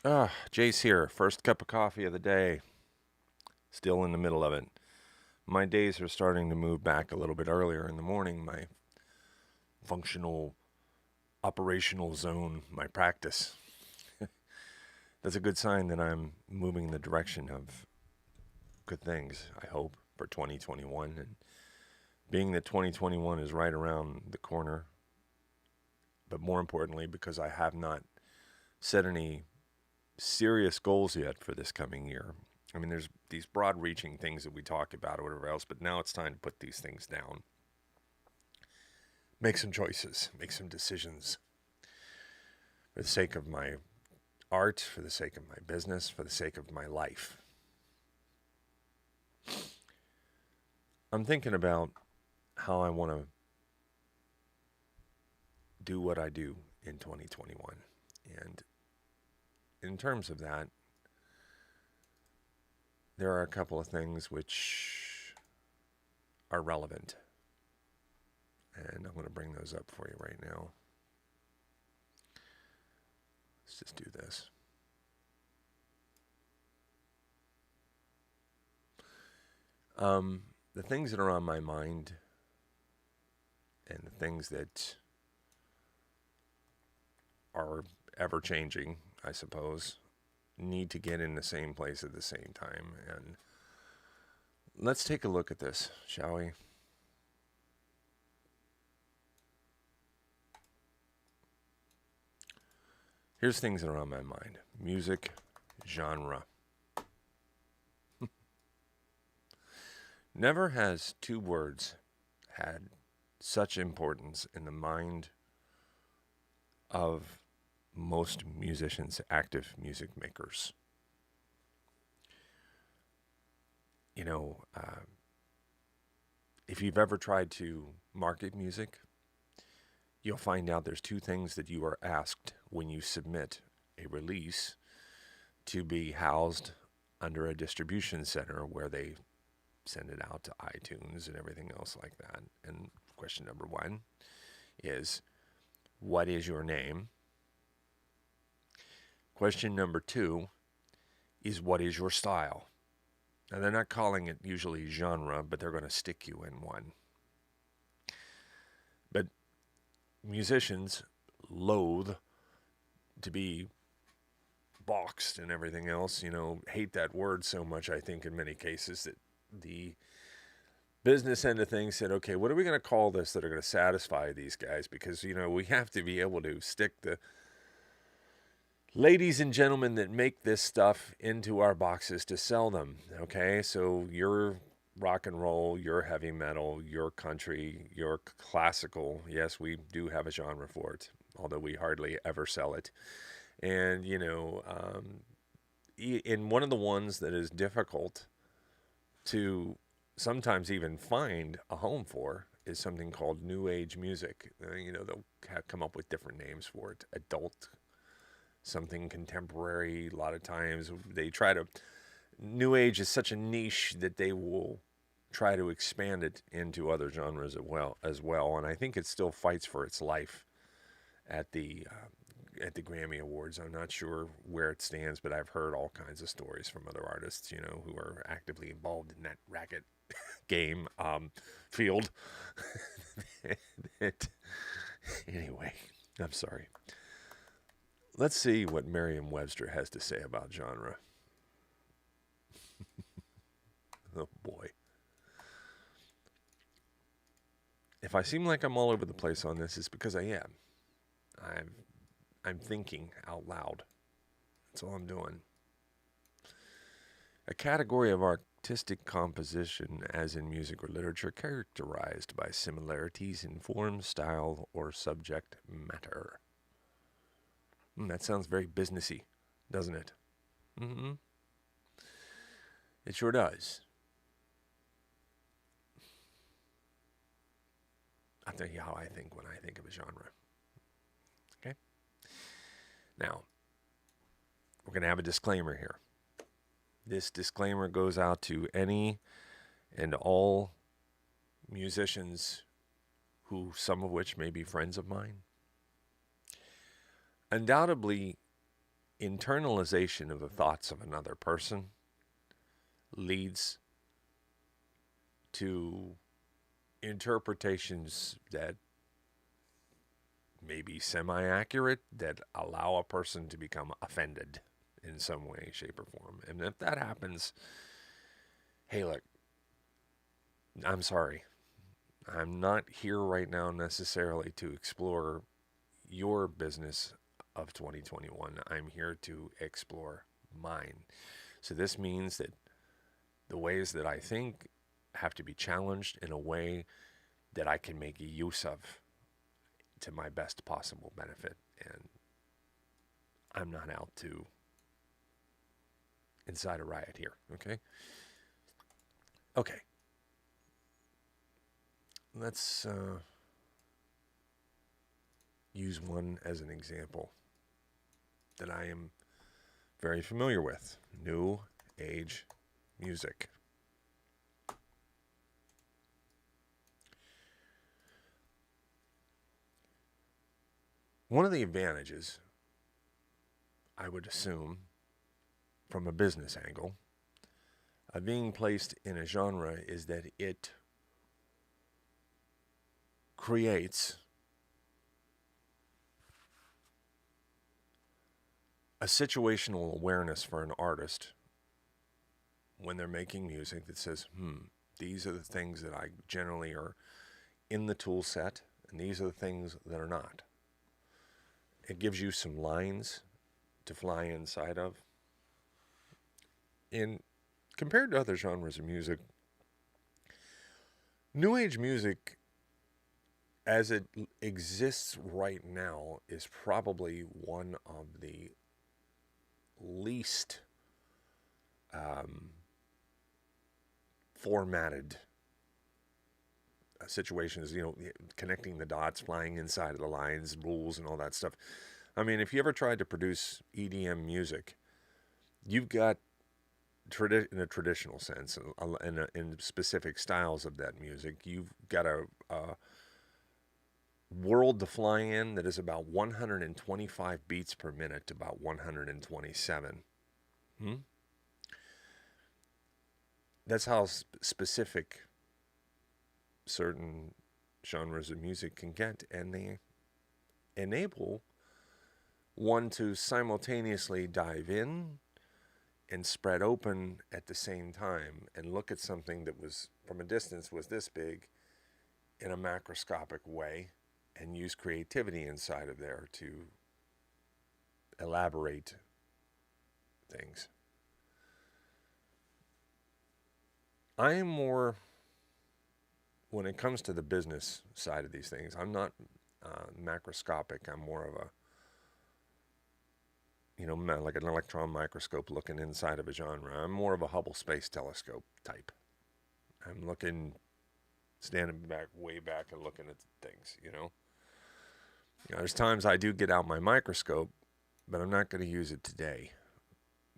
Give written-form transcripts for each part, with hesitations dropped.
Jace here. First cup of coffee of the day. Still in the middle of it. My days are starting to move back a little bit earlier in the morning. My functional operational zone, my practice. That's a good sign that I'm moving in the direction of good things, I hope, for 2021. And being that 2021 is right around the corner, but more importantly, because I have not set any serious goals yet for this coming year. I mean, there's these broad reaching things that we talk about or whatever else, but now it's time to put these things down. Make some choices, make some decisions for the sake of my art, for the sake of my business, for the sake of my life. I'm thinking about how I want to do what I do in 2021. And in terms of that, there are a couple of things which are relevant. And I'm going to bring those up for you right now. Let's just do this. The things that are on my mind and the things that are ever changing, I suppose, need to get in the same place at the same time. And let's take a look at this, shall we? Here's things that are on my mind. Music, genre. Never has two words had such importance in the mind of most musicians, active music makers. You know, if you've ever tried to market music, you'll find out there's two things that you are asked when you submit a release to be housed under a distribution center where they send it out to iTunes and everything else like that. And question number one is, what is your name? Question number two is, what is your style? Now, they're not calling it usually genre, but they're going to stick you in one. But musicians loathe to be boxed and everything else, hate that word so much, I think, in many cases, that the business end of things said, okay, what are we going to call this that are going to satisfy these guys? Because, we have to be able to stick the ladies and gentlemen that make this stuff into our boxes to sell them. Okay, so you're rock and roll, you're heavy metal, you're country, you're classical. Yes, we do have a genre for it, although we hardly ever sell it. And, in one of the ones that is difficult to sometimes even find a home for is something called New Age music. They'll come up with different names for it. Adult, something contemporary. A lot of times they try to. New Age is such a niche that they will try to expand it into other genres as well. And I think it still fights for its life at the Grammy Awards. I'm not sure where it stands, but I've heard all kinds of stories from other artists, who are actively involved in that racket game field. Anyway, I'm sorry. Let's see what Merriam-Webster has to say about genre. Oh boy. If I seem like I'm all over the place on this, it's because I am. I'm thinking out loud. That's all I'm doing. A category of artistic composition, as in music or literature, characterized by similarities in form, style, or subject matter. That sounds very businessy, doesn't it? Mm-hmm. It sure does. I'll tell you how I think when I think of a genre. Okay? Now, we're going to have a disclaimer here. This disclaimer goes out to any and all musicians who, some of which may be friends of mine. Undoubtedly, internalization of the thoughts of another person leads to interpretations that may be semi-accurate that allow a person to become offended in some way, shape, or form. And if that happens, hey, look, I'm sorry. I'm not here right now necessarily to explore your business of 2021. I'm here to explore mine. So this means that the ways that I think have to be challenged in a way that I can make use of to my best possible benefit. And I'm not out to incite a riot here, okay? Okay. Let's use one as an example that I am very familiar with. New Age music. One of the advantages, I would assume, from a business angle, of being placed in a genre is that it creates a situational awareness for an artist when they're making music that says, these are the things that I generally are in the tool set, and these are the things that are not. It gives you some lines to fly inside of. And compared to other genres of music, New Age music, as it exists right now, is probably one of the least formatted situations, connecting the dots, flying inside of the lines, rules, and all that stuff. I mean, if you ever tried to produce EDM music, you've got, in a traditional sense, in specific styles of that music, you've got a world to fly in that is about 125 beats per minute to about 127. That's how specific certain genres of music can get, and they enable one to simultaneously dive in and spread open at the same time and look at something that was, from a distance, was this big in a macroscopic way and use creativity inside of there to elaborate things. I am more, when it comes to the business side of these things, I'm not macroscopic. I'm more of a, like an electron microscope looking inside of a genre. I'm more of a Hubble Space Telescope type. I'm looking, standing back, way back, and looking at things, There's times I do get out my microscope, but I'm not going to use it today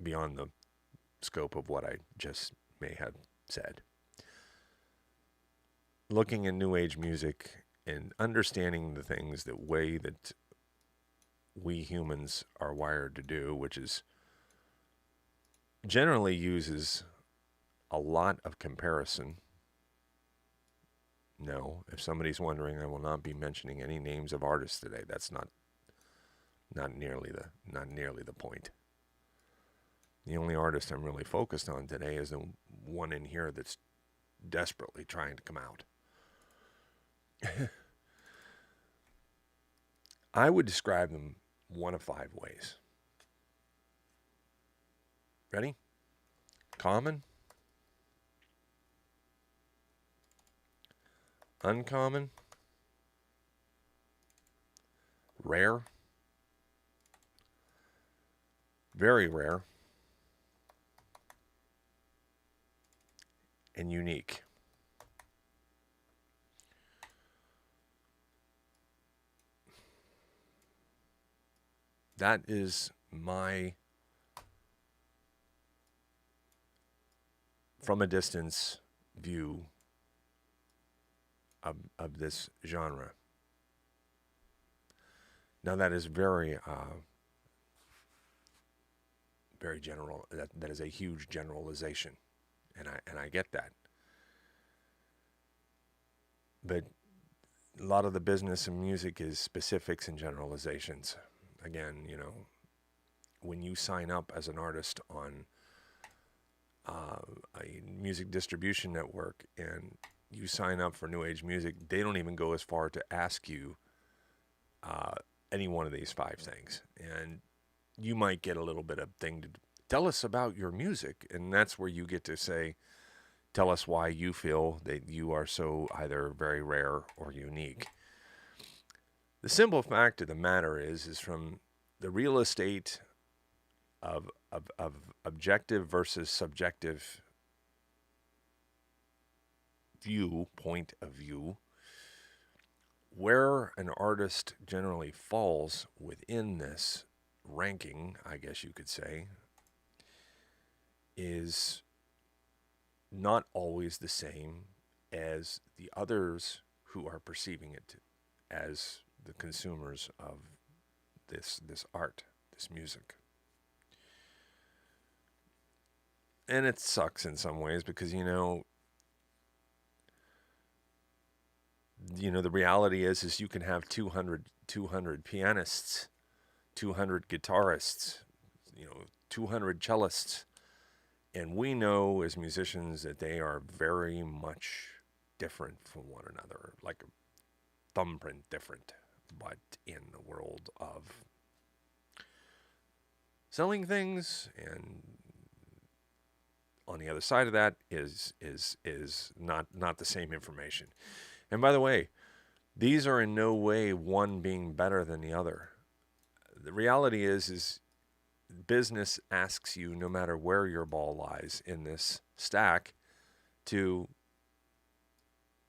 beyond the scope of what I just may have said. Looking at New Age music and understanding the things that way that we humans are wired to do, which is generally uses a lot of comparison. No, if somebody's wondering, I will not be mentioning any names of artists today. That's not nearly the point. The only artist I'm really focused on today is the one in here that's desperately trying to come out. I would describe them one of 5 ways. Ready? Common, uncommon, rare, very rare, and unique. That is my, from a distance, view of this genre. Now that is very very general. That is a huge generalization, and I get that. But a lot of the business in music is specifics and generalizations. Again, when you sign up as an artist on a music distribution network and you sign up for New Age music, they don't even go as far to ask you uh, any one of these five things. And you might get a little bit of thing to tell us about your music. And that's where you get to say, tell us why you feel that you are so either very rare or unique. The simple fact of the matter is from the real estate of objective versus subjective point of view, where an artist generally falls within this ranking, I guess you could say, is not always the same as the others who are perceiving it as the consumers of this art, this music. And it sucks in some ways because the reality is you can have 200 pianists, 200 guitarists, 200 cellists, and we know as musicians that they are very much different from one another, like a thumbprint different, but in the world of selling things, and on the other side of that is not the same information. And by the way, these are in no way one being better than the other. The reality is business asks you, no matter where your ball lies in this stack, to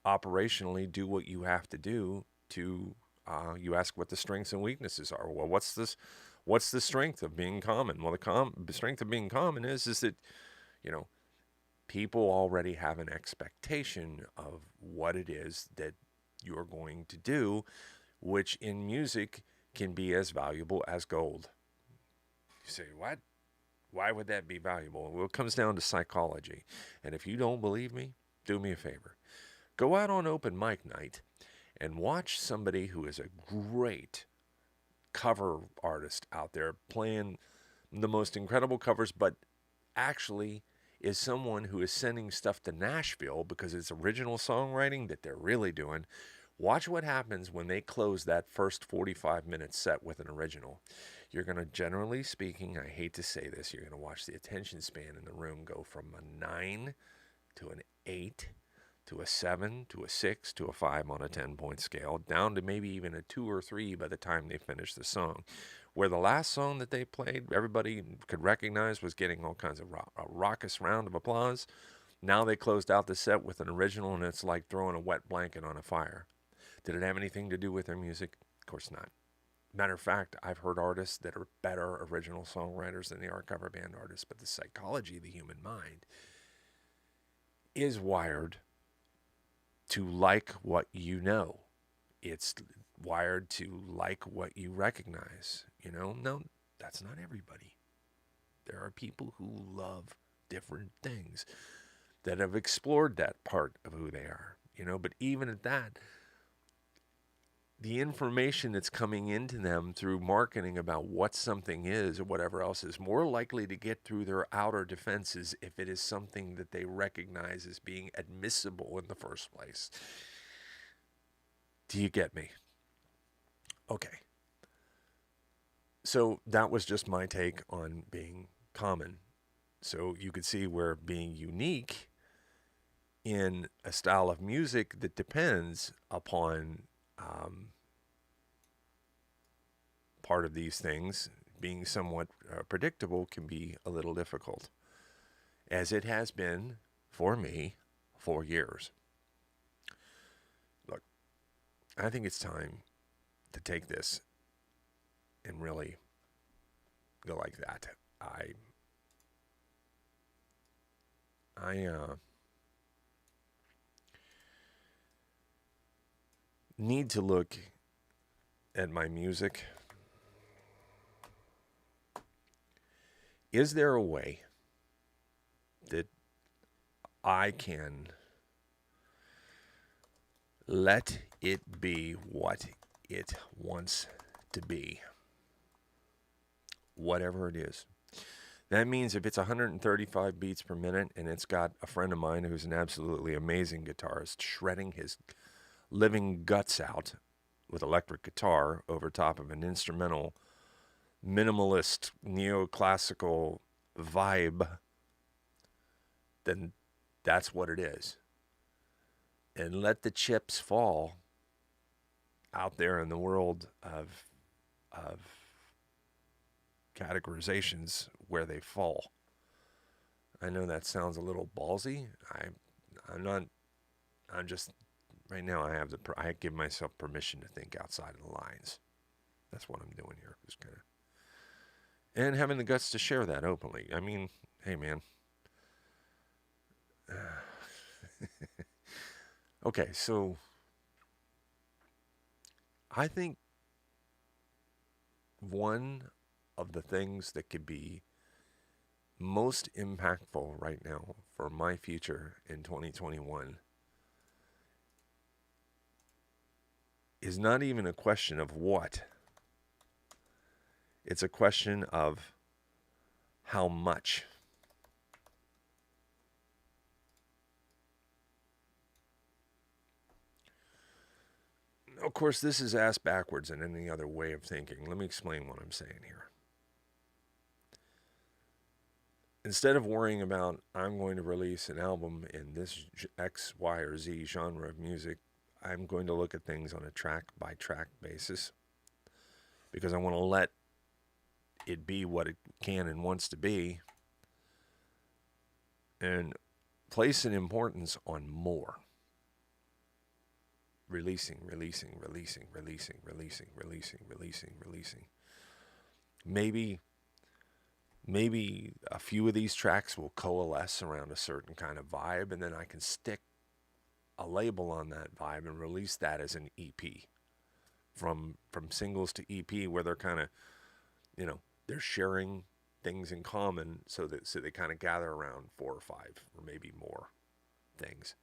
operationally do what you have to do to. You ask what the strengths and weaknesses are. Well, what's the strength of being common? Well, the strength of being common is that people already have an expectation of what it is that you're going to do, which in music can be as valuable as gold. You say, what? Why would that be valuable? Well, it comes down to psychology. And if you don't believe me, do me a favor. Go out on open mic night and watch somebody who is a great cover artist out there playing the most incredible covers, but actually is someone who is sending stuff to Nashville because it's original songwriting that they're really doing. Watch what happens when they close that first 45-minute set with an original. You're going to, generally speaking, I hate to say this, you're going to watch the attention span in the room go from a 9 to an 8 to a 7 to a 6 to a 5 on a 10-point scale, down to maybe even a 2 or 3 by the time they finish the song. Where the last song that they played, everybody could recognize, was getting all kinds of a raucous round of applause. Now they closed out the set with an original, and it's like throwing a wet blanket on a fire. Did it have anything to do with their music? Of course not. Matter of fact, I've heard artists that are better original songwriters than they are cover band artists, but the psychology of the human mind is wired to like what you know. It's wired to like what you recognize. No, that's not everybody. There are people who love different things that have explored that part of who they are, but even at that, the information that's coming into them through marketing about what something is or whatever else is more likely to get through their outer defenses if it is something that they recognize as being admissible in the first place. Do you get me? Okay. So that was just my take on being common. So you could see where being unique in a style of music that depends upon part of these things being somewhat predictable can be a little difficult, as it has been for me for years. Look, I think it's time to take this and really go like that. I need to look at my music Is there a way that I can let it be what it wants to be, whatever it is? That means if it's 135 beats per minute and it's got a friend of mine who's an absolutely amazing guitarist shredding his living guts out with electric guitar over top of an instrumental, minimalist, neoclassical vibe, then that's what it is. And let the chips fall out there in the world of categorizations where they fall. I know that sounds a little ballsy. I'm not. I'm just right now. I give myself permission to think outside of the lines. That's what I'm doing here. Just kind of, and having the guts to share that openly. I mean, hey man. Okay, so I think one of the things that could be most impactful right now for my future in 2021 is not even a question of what. It's a question of how much. Of course, this is ass backwards in any other way of thinking. Let me explain what I'm saying here. Instead of worrying about, I'm going to release an album in this X, Y, or Z genre of music, I'm going to look at things on a track-by-track basis because I want to let it be what it can and wants to be and place an importance on more. Releasing. Maybe a few of these tracks will coalesce around a certain kind of vibe, and then I can stick a label on that vibe and release that as an EP. From singles to EP, where they're kind of, they're sharing things in common, so they kind of gather around 4 or 5 or maybe more things.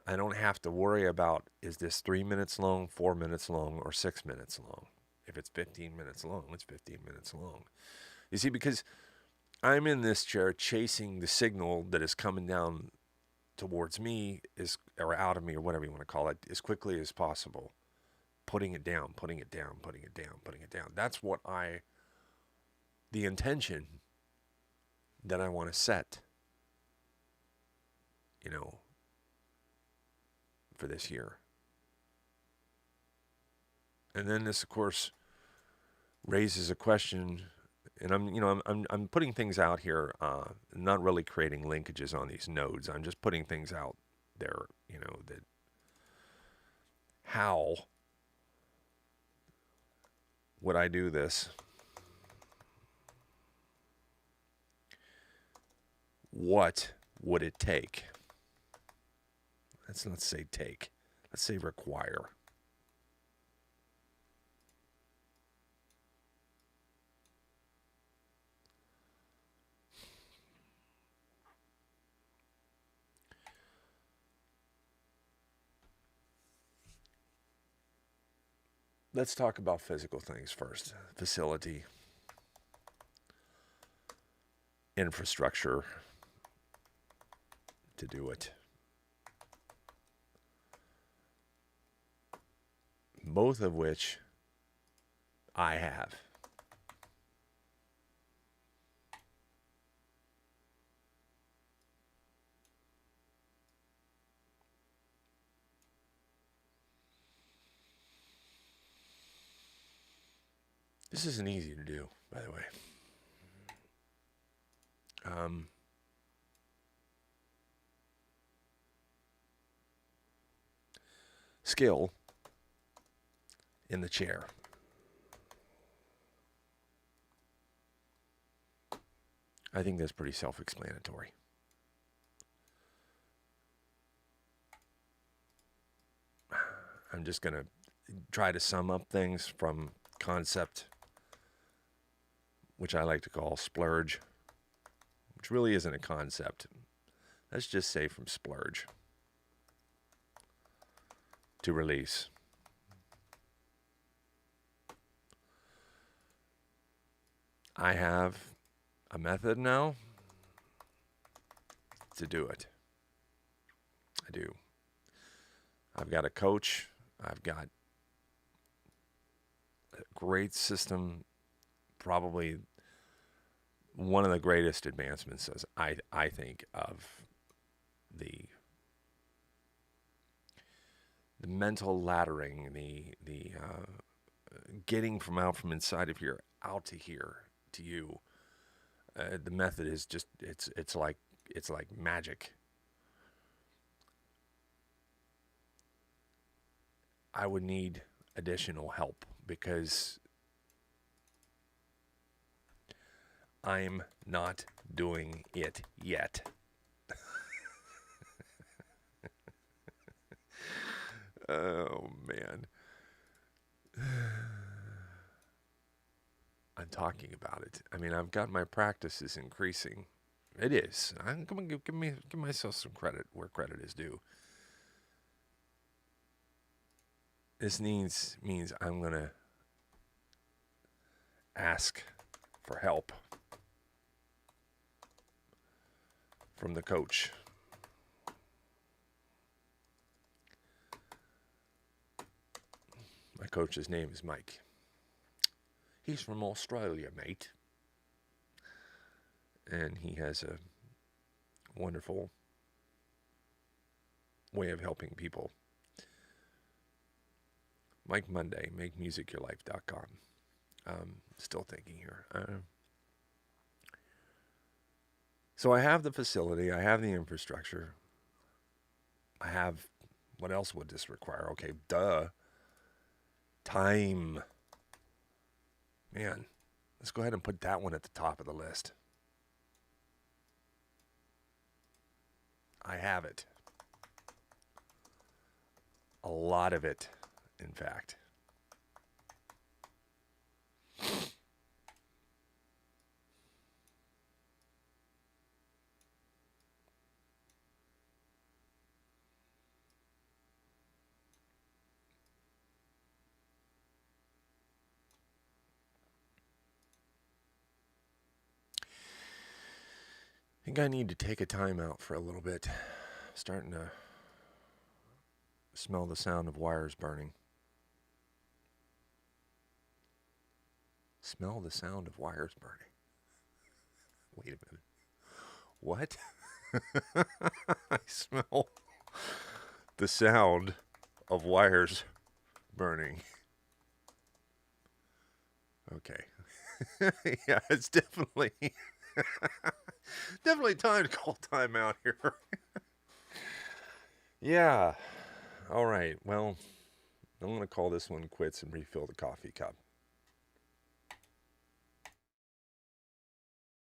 I don't have to worry about, is this 3 minutes long, 4 minutes long, or 6 minutes long? If it's 15 minutes long, it's 15 minutes long. You see, because I'm in this chair chasing the signal that is coming down towards me, or out of me, or whatever you want to call it, as quickly as possible. Putting it down. That's what the intention that I want to set, for this year. And then this, of course, raises a question, and I'm putting things out here, not really creating linkages on these nodes. I'm just putting things out there, that how would I do this? What would it take? Let's not say take. Let's say require. Let's talk about physical things first. Facility, infrastructure to do it. Both of which I have. This isn't easy to do, by the way. Skill in the chair. I think that's pretty self-explanatory. I'm just going to try to sum up things from concept, which I like to call splurge, which really isn't a concept. Let's just say from splurge to release. I have a method now to do it. I do. I've got a coach. I've got a great system, probably one of the greatest advancements, as I think, of the mental laddering, the getting from out from inside of here out to here to you. The method is just it's like magic. I would need additional help because I'm not doing it yet. Oh, man. I'm talking about it. I mean, I've got my practices increasing. It is. I'm going to give myself some credit where credit is due. This means I'm going to ask for help from the coach. My coach's name is Mike. He's from Australia, mate. And he has a wonderful way of helping people. Mike Monday, makemusicyourlife.com. Still thinking here. So I have the facility. I have the infrastructure. I have, what else would this require? Okay, duh. Time. Man, let's go ahead and put that one at the top of the list. I have it. A lot of it, in fact. I think I need to take a time out for a little bit. Starting to smell the sound of wires burning. Smell the sound of wires burning. Wait a minute. What? I smell the sound of wires burning. Okay. Yeah, it's definitely time to call time out here. Yeah. All right. Well, I'm going to call this one quits and refill the coffee cup.